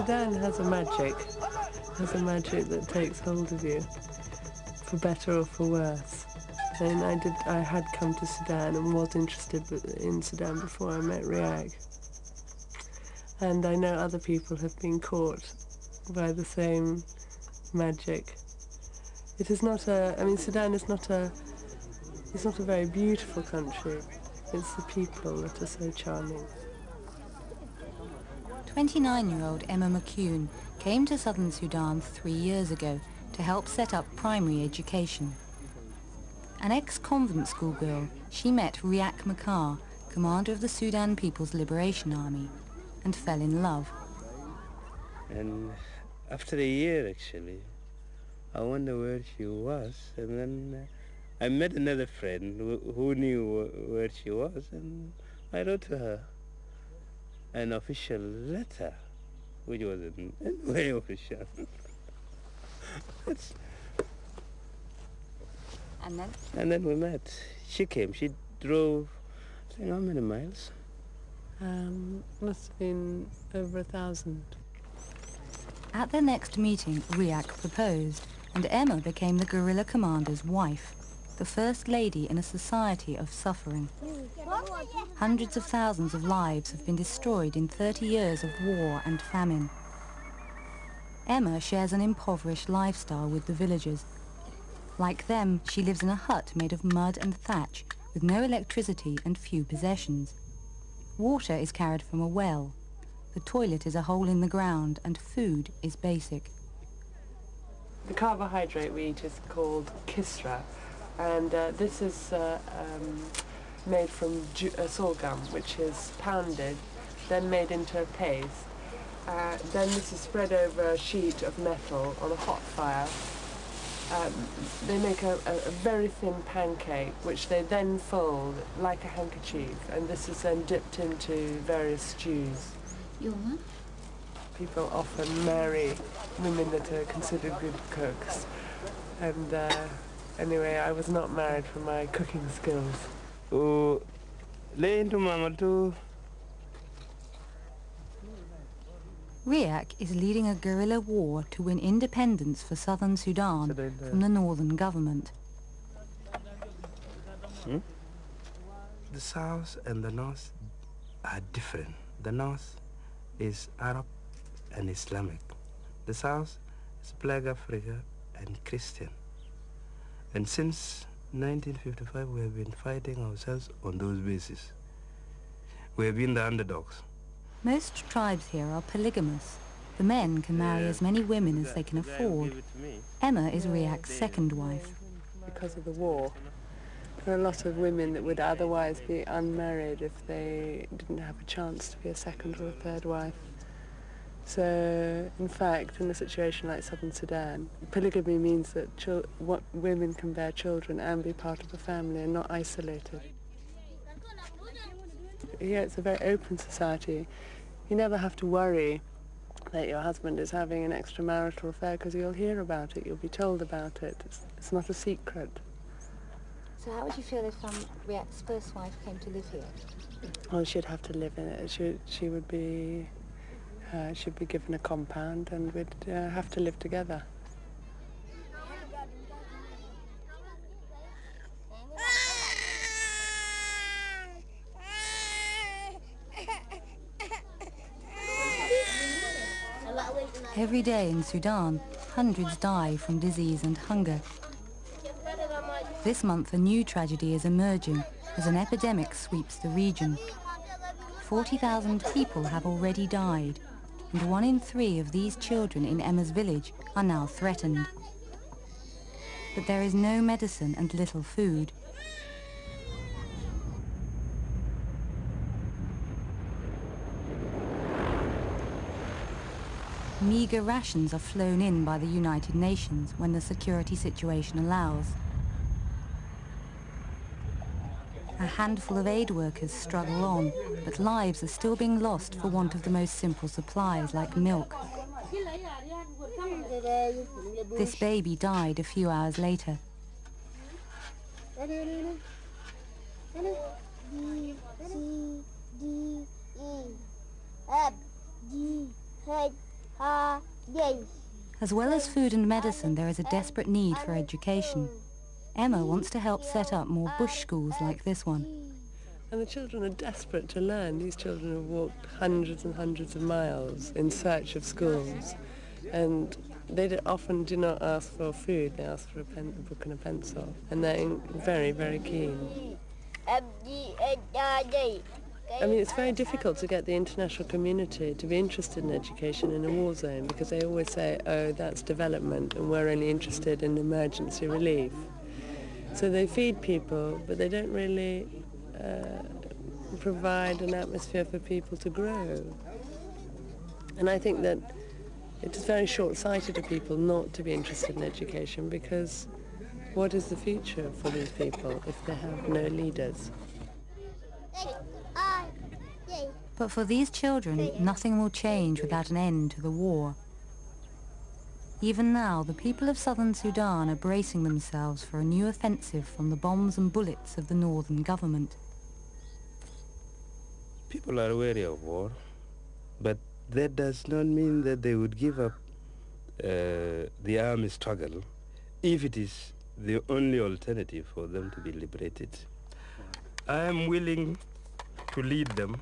Sudan has a magic that takes hold of you, for better or for worse. And I had come to Sudan and was interested in Sudan before I met Riek. And I know other people have been caught by the same magic. It is not Sudan is not it's not a very beautiful country. It's the people that are so charming. 29-year-old Emma Mccune came to southern Sudan 3 years ago to help set up primary education. An ex-convent schoolgirl, she met Riek Macher, commander of the Sudan People's Liberation Army, and fell in love. And after a year, actually, I wondered where she was, and then I met another friend who knew where she was, and I wrote to her an official letter, which was in a way official. And then we met. She came. She drove, I think, how many miles? Must have been over 1,000. At their next meeting, Riek proposed, and Emma became the guerrilla commander's wife, the first lady in a society of suffering. Hundreds of thousands of lives have been destroyed in 30 years of war and famine. Emma shares an impoverished lifestyle with the villagers. Like them, she lives in a hut made of mud and thatch, with no electricity and few possessions. Water is carried from a well. The toilet is a hole in the ground, and food is basic. The carbohydrate we eat is called kisra, and this is made from sorghum, which is pounded, then made into a paste. Then this is spread over a sheet of metal on a hot fire. They make a very thin pancake, which they then fold like a handkerchief, and this is then dipped into various stews. People often marry women that are considered good cooks, and anyway, I was not married for my cooking skills. Riek is leading a guerrilla war to win independence for southern Sudan from the northern government. The south and the north are different. The north is Arab and Islamic. The south is Black Africa and Christian. And since 1955, we have been fighting ourselves on those bases. We have been the underdogs. Most tribes here are polygamous. The men can marry as many women as they can afford. Emma is Riek's second wife. Because of the war, there are a lot of women that would otherwise be unmarried if they didn't have a chance to be a second or a third wife. So, in fact, in a situation like southern Sudan, polygamy means that women can bear children and be part of a family and not isolated. Here it's a very open society. You never have to worry that your husband is having an extramarital affair, because you'll hear about it, you'll be told about it. It's not a secret. So how would you feel if Riek's first wife came to live here? Well, she'd have to live in it. She would be, she'd be given a compound, and we'd have to live together. Every day in Sudan, hundreds die from disease and hunger. This month, a new tragedy is emerging as an epidemic sweeps the region. 40,000 people have already died, and 1 in 3 of these children in Emma's village are now threatened. But there is no medicine and little food. Meagre rations are flown in by the United Nations when the security situation allows. A handful of aid workers struggle on, but lives are still being lost for want of the most simple supplies like milk. This baby died a few hours later. As well as food and medicine, there is a desperate need for education. Emma wants to help set up more bush schools like this one. And the children are desperate to learn. These children have walked hundreds and hundreds of miles in search of schools. And they often do not ask for food, they ask for a book and a pencil. And they're very, very keen. I mean, it's very difficult to get the international community to be interested in education in a war zone, because they always say, oh, that's development and we're only interested in emergency relief. So they feed people, but they don't really provide an atmosphere for people to grow. And I think that it is very short-sighted of people not to be interested in education, because what is the future for these people if they have no leaders? But for these children, nothing will change without an end to the war. Even now, the people of southern Sudan are bracing themselves for a new offensive from the bombs and bullets of the northern government. People are wary of war, but that does not mean that they would give up the army struggle if it is the only alternative for them to be liberated. I am willing to lead them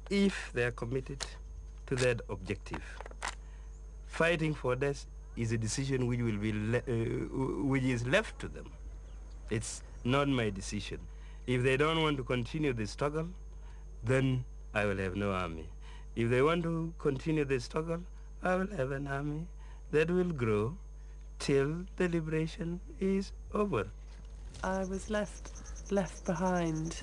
if they are committed to that objective. Fighting for this is a decision which will be which is left to them. It's not my decision. If they don't want to continue the struggle, then I will have no army. If they want to continue the struggle, I will have an army that will grow till the liberation is over. I was left behind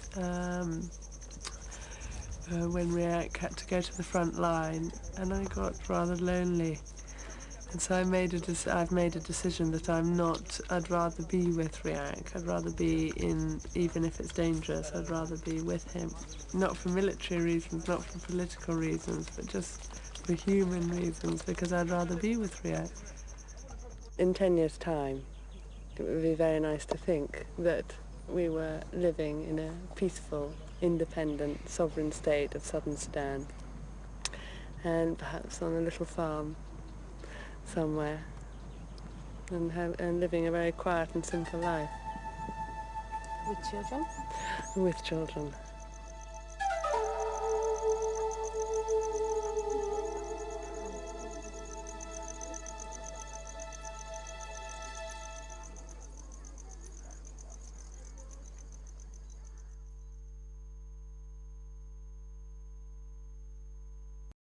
when Riek had to go to the front line, and I got rather lonely. And so I've made a decision that I'd rather be with Riek. I'd rather be in, even if it's dangerous, I'd rather be with him. Not for military reasons, not for political reasons, but just for human reasons, because I'd rather be with Riek. In 10 years' time, it would be very nice to think that we were living in a peaceful, independent, sovereign state of southern Sudan, and perhaps on a little farm somewhere, and living a very quiet and simple life. With children? With children.